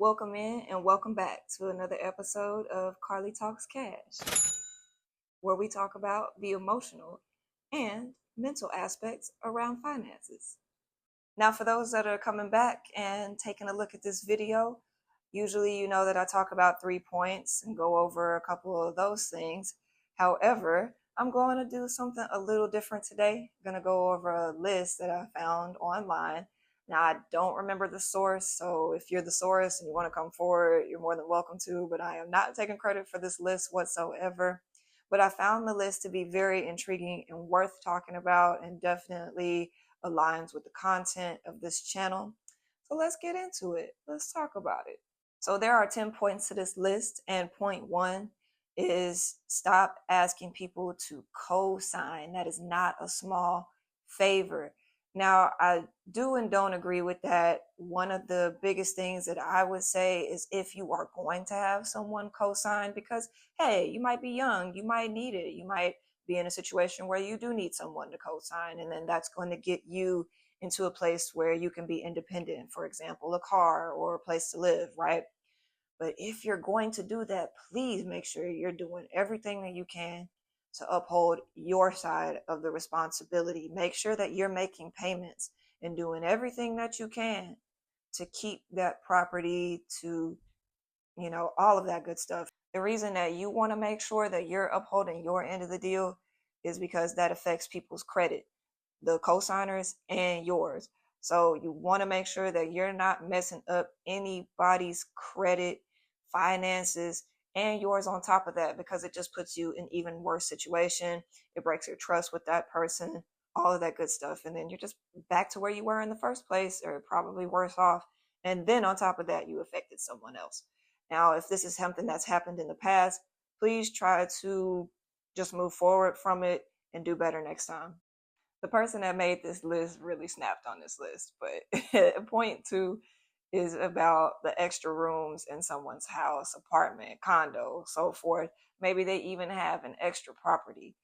Welcome in and welcome back to another episode of Carlie Talks Cash, where we talk about the emotional and mental aspects around finances. Now, for those that are coming back and taking a look at this video, usually you know that I talk about 3 points and go over a couple of those things. However, I'm going to do something a little different today. I'm going to go over a list that I found online. Now, I don't remember the source, so if you're the source and you want to come forward, you're more than welcome to, but I am not taking credit for this list whatsoever. But I found the list to be very intriguing and worth talking about, and definitely aligns with the content of this channel. So let's get into it. Let's talk about it. So there are 10 points to this list, and point one is stop asking people to co-sign. That is not a small favor. Now, I do and don't agree with that. One of the biggest things that I would say is if you are going to have someone co-sign, because hey, you might be young, you might need it, you might be in a situation where you do need someone to co-sign, and then that's going to get you into a place where you can be independent, for example, a car or a place to live, right? But if you're going to do that, please make sure you're doing everything that you can to uphold your side of the responsibility. Make sure that you're making payments and doing everything that you can to keep that property, to, all of that good stuff. The reason that you want to make sure that you're upholding your end of the deal is because that affects people's credit, the co-signers and yours. So you want to make sure that you're not messing up anybody's credit, finances, and yours on top of that, because it just puts you in even worse situation. It breaks your trust with that person, all of that good stuff. And then you're just back to where you were in the first place, or probably worse off. And then on top of that, you affected someone else. Now, if this is something that's happened in the past, please try to just move forward from it and do better next time. The person that made this list really snapped on this list, but point two is about the extra rooms in someone's house, apartment, condo, so forth. Maybe they even have an extra property.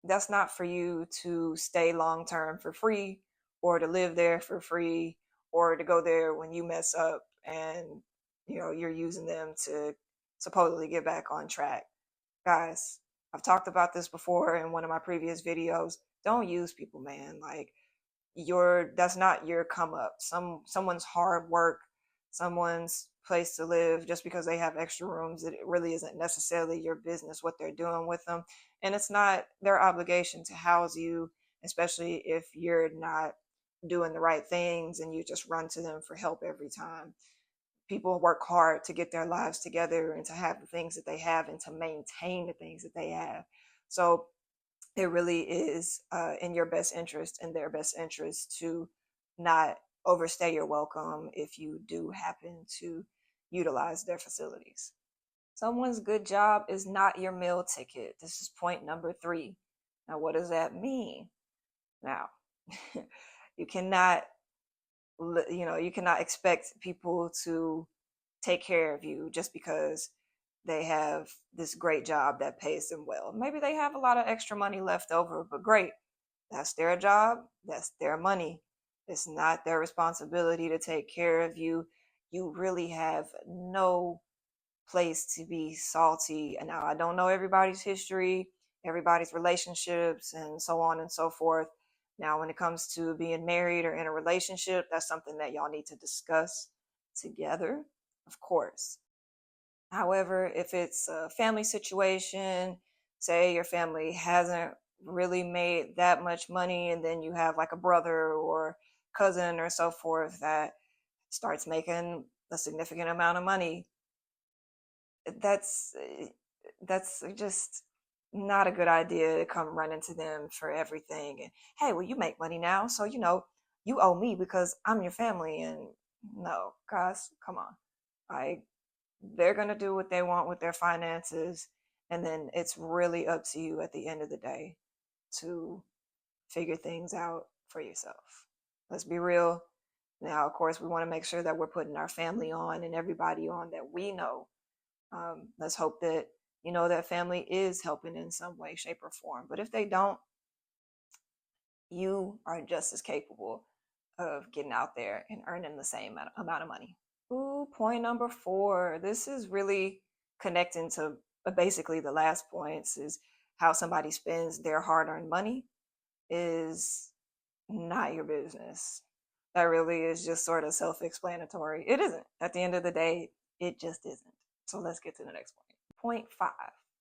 That's not for you to stay long term for free, or to live there for free, or to go there when you mess up and you're using them to supposedly get back on track. Guys, I've talked about this before in one of my previous videos. Don't use people, man. Like, that's not your come up. Someone's hard work, someone's place to live, just because they have extra rooms, it really isn't necessarily your business what they're doing with them. And it's not their obligation to house you, especially if you're not doing the right things and you just run to them for help every time. People work hard to get their lives together and to have the things that they have and to maintain the things that they have. So it really is in your best interest and their best interest to not overstay your welcome if you do happen to utilize their facilities. Someone's good job is not your meal ticket. This is point number 3. Now, what does that mean? Now, you cannot expect people to take care of you just because they have this great job that pays them well. Maybe they have a lot of extra money left over, but great. That's their job. That's their money. It's not their responsibility to take care of you. You really have no place to be salty. And now, I don't know everybody's history, everybody's relationships, and so on and so forth. Now, when it comes to being married or in a relationship, that's something that y'all need to discuss together, of course. However, if it's a family situation, say your family hasn't really made that much money, and then you have like a brother or cousin or so forth that starts making a significant amount of money, that's just not a good idea to come running to them for everything. And hey, well, you make money now, so you owe me because I'm your family. And no, guys, come on. Like, they're going to do what they want with their finances, and then it's really up to you at the end of the day to figure things out for yourself. Let's be real. Now, of course, we want to make sure that we're putting our family on and everybody on that we know. Let's hope that that family is helping in some way, shape, or form. But if they don't, you are just as capable of getting out there and earning the same amount of money. Ooh, point number 4. This is really connecting to basically the last points is how somebody spends their hard-earned money is not your business. That really is just sort of self-explanatory. It isn't. At the end of the day, it just isn't. So let's get to the next point. Point 5.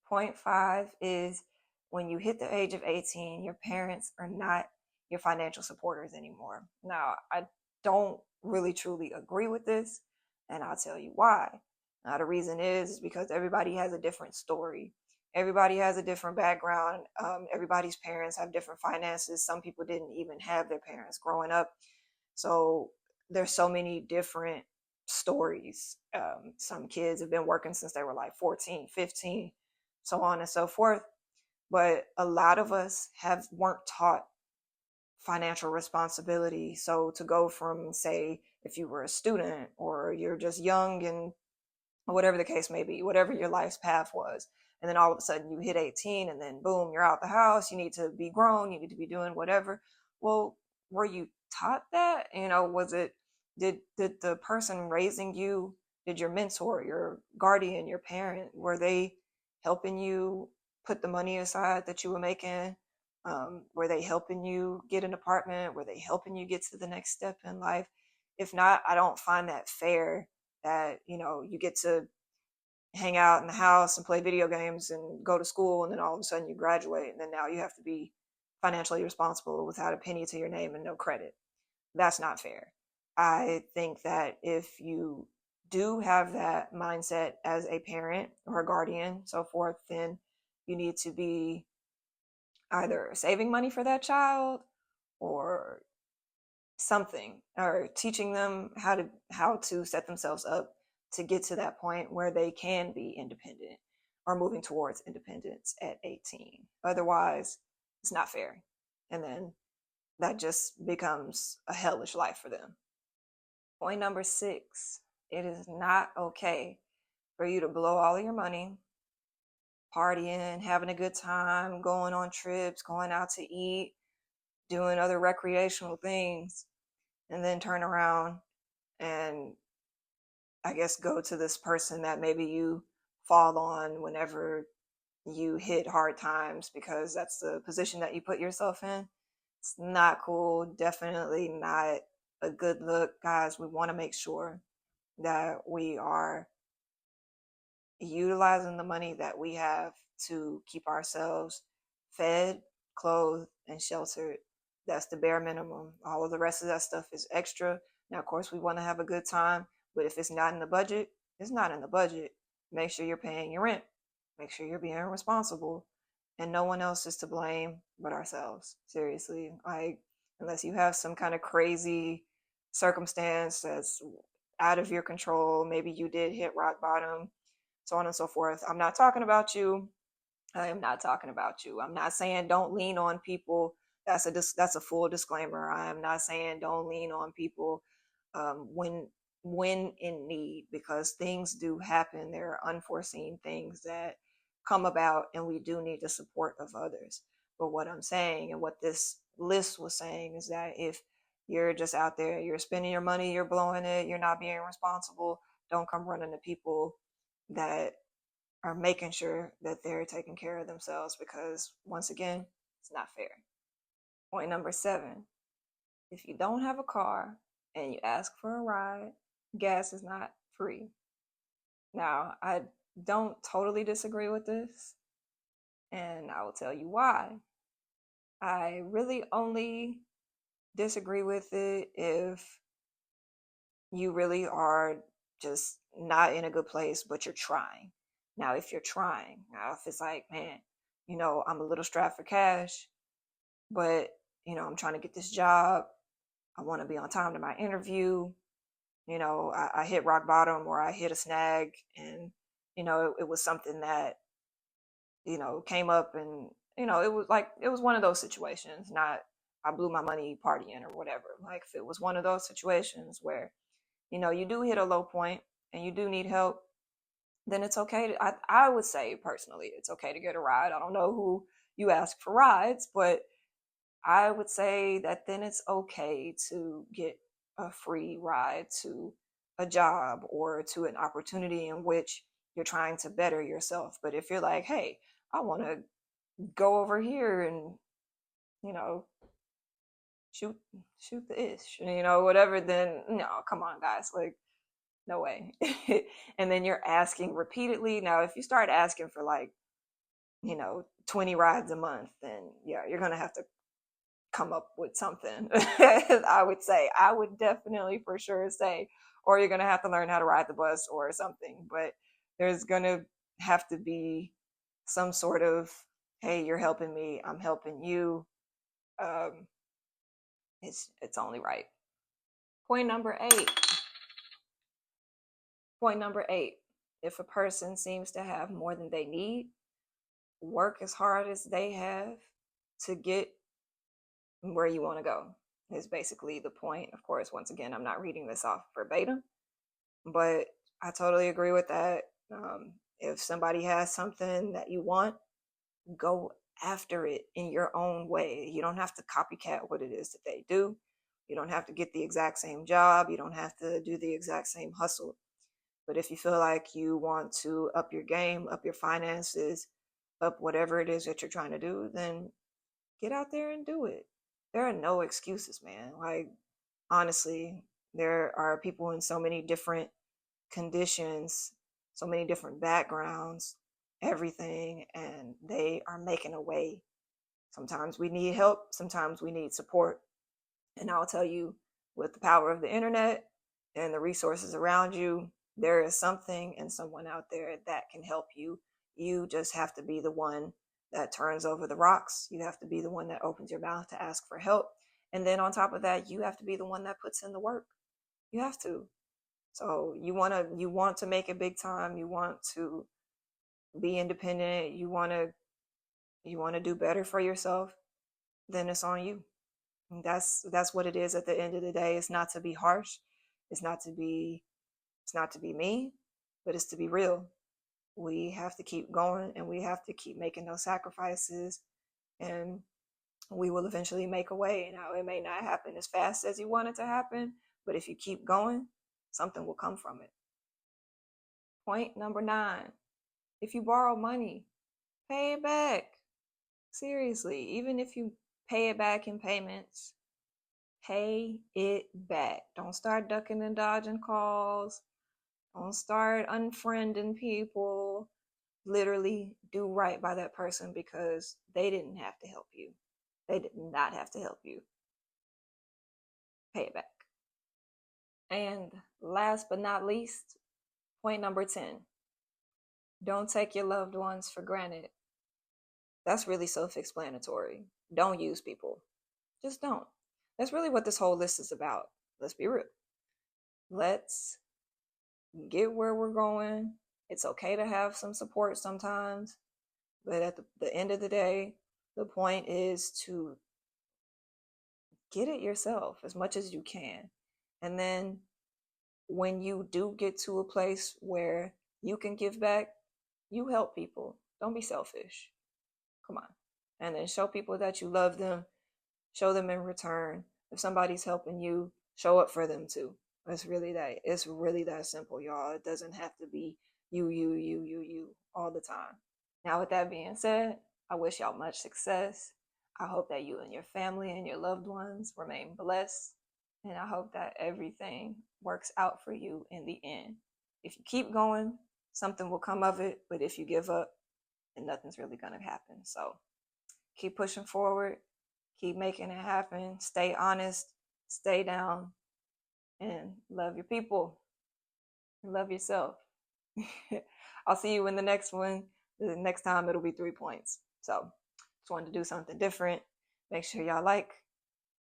Point 5 is when you hit the age of 18, your parents are not your financial supporters anymore. Now, I don't really truly agree with this, and I'll tell you why. Now, the reason is because everybody has a different story. Everybody has a different background. Everybody's parents have different finances. Some people didn't even have their parents growing up. So there's so many different stories. Some kids have been working since they were like 14, 15, so on and so forth. But a lot of us weren't taught financial responsibility. So to go from, say, if you were a student or you're just young and whatever the case may be, whatever your life's path was, and then all of a sudden you hit 18 and then boom, you're out the house, you need to be grown, you need to be doing whatever. Well, were you taught that? Was it, did the person raising you, did your mentor, your guardian, your parent, were they helping you put the money aside that you were making? Were they helping you get an apartment? Were they helping you get to the next step in life? If not, I don't find that fair that, you get to hang out in the house and play video games and go to school, and then all of a sudden you graduate, and then now you have to be financially responsible without a penny to your name and no credit. That's not fair. I think that if you do have that mindset as a parent or a guardian, so forth, then you need to be either saving money for that child or something, or teaching them how to set themselves up to get to that point where they can be independent or moving towards independence at 18. Otherwise, it's not fair. And then that just becomes a hellish life for them. Point number 6, it is not okay for you to blow all of your money partying, having a good time, going on trips, going out to eat, doing other recreational things, and then turn around and I guess go to this person that maybe you fall on whenever you hit hard times because that's the position that you put yourself in. It's not cool. Definitely not a good look. Guys, we want to make sure that we are utilizing the money that we have to keep ourselves fed, clothed, and sheltered. That's the bare minimum. All of the rest of that stuff is extra. Now, of course, we want to have a good time, but if it's not in the budget, it's not in the budget. Make sure you're paying your rent. Make sure you're being responsible. And no one else is to blame but ourselves. Seriously. Like, unless you have some kind of crazy circumstance that's out of your control, maybe you did hit rock bottom, so on and so forth. I'm not talking about you. I am not talking about you. I'm not saying don't lean on people. That's a full disclaimer. I am not saying don't lean on people when in need, because things do happen. There are unforeseen things that come about, and we do need the support of others. But what I'm saying, and what this list was saying, is that if you're just out there, you're spending your money, you're blowing it, you're not being responsible, don't come running to people that are making sure that they're taking care of themselves, because once again, it's not fair. Point number 7, if you don't have a car and you ask for a ride, gas is not free. Now, I don't totally disagree with this, and I will tell you why. I really only disagree with it if you really are just not in a good place, but you're trying. Now, if you're trying, now if it's like, man, I'm a little strapped for cash, but, I'm trying to get this job. I want to be on time to my interview. I hit rock bottom, or I hit a snag, and, it was something that, came up, and, it was one of those situations, not I blew my money partying or whatever. Like, if it was one of those situations where, you do hit a low point and you do need help, then it's okay I would say personally, it's okay to get a ride. I don't know who you ask for rides, but I would say that then it's okay to get a free ride to a job or to an opportunity in which you're trying to better yourself. But if you're like, hey, I want to go over here and, you know, shoot the ish, whatever, then no, come on, guys, like, no way. And then you're asking repeatedly. Now, if you start asking for like, 20 rides a month, then yeah, you're gonna have to come up with something. I would definitely for sure say, or you're gonna have to learn how to ride the bus or something. But there's gonna have to be some sort of, hey, you're helping me, I'm helping you. Um, it's only right. Point number eight. Point number eight. If a person seems to have more than they need, work as hard as they have to get where you want to go, is basically the point. Of course, once again, I'm not reading this off verbatim, but I totally agree with that. If somebody has something that you want, go after it in your own way. You don't have to copycat what it is that they do. You don't have to get the exact same job. You don't have to do the exact same hustle. But if you feel like you want to up your game, up your finances, up whatever it is that you're trying to do, then get out there and do it. There are no excuses, man. Like, honestly, there are people in so many different conditions, so many different backgrounds, everything, and they are making a way. Sometimes we need help, sometimes we need support. And I'll tell you, with the power of the internet and the resources around you, there is something and someone out there that can help you. You just have to be the one that turns over the rocks. You have to be the one that opens your mouth to ask for help. And then on top of that, you have to be the one that puts in the work. You have to. So you want to make it big time. You want to be independent. You want to do better for yourself. Then it's on you. And that's what it is at the end of the day. It's not to be harsh. It's not to be mean, but it's to be real. We have to keep going and we have to keep making those sacrifices, and we will eventually make a way. Now, it may not happen as fast as you want it to happen, but if you keep going, something will come from it. Point number 9. If you borrow money, pay it back. Seriously, even if you pay it back in payments, pay it back. Don't start ducking and dodging calls. Don't start unfriending people. Literally do right by that person, because they didn't have to help you. They did not have to help you. Pay it back. And last but not least, point number 10. Don't take your loved ones for granted. That's really self-explanatory. Don't use people. Just don't. That's really what this whole list is about. Let's be real. Let's get where we're going. It's okay to have some support sometimes, but at the end of the day, the point is to get it yourself as much as you can. And then when you do get to a place where you can give back, you help people. Don't be selfish. Come on. And then show people that you love them. Show them in return. If somebody's helping you, show up for them too. It's really that simple, y'all. It doesn't have to be you all the time. Now, with that being said, I wish y'all much success. I hope that you and your family and your loved ones remain blessed. And I hope that everything works out for you in the end. If you keep going, something will come of it. But if you give up, then nothing's really going to happen. So keep pushing forward. Keep making it happen. Stay honest. Stay down. And love your people. And love yourself. I'll see you in the next one. The next time it'll be 3 points. So just wanted to do something different. Make sure y'all like,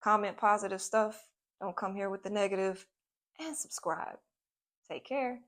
comment positive stuff. Don't come here with the negative. And subscribe. Take care.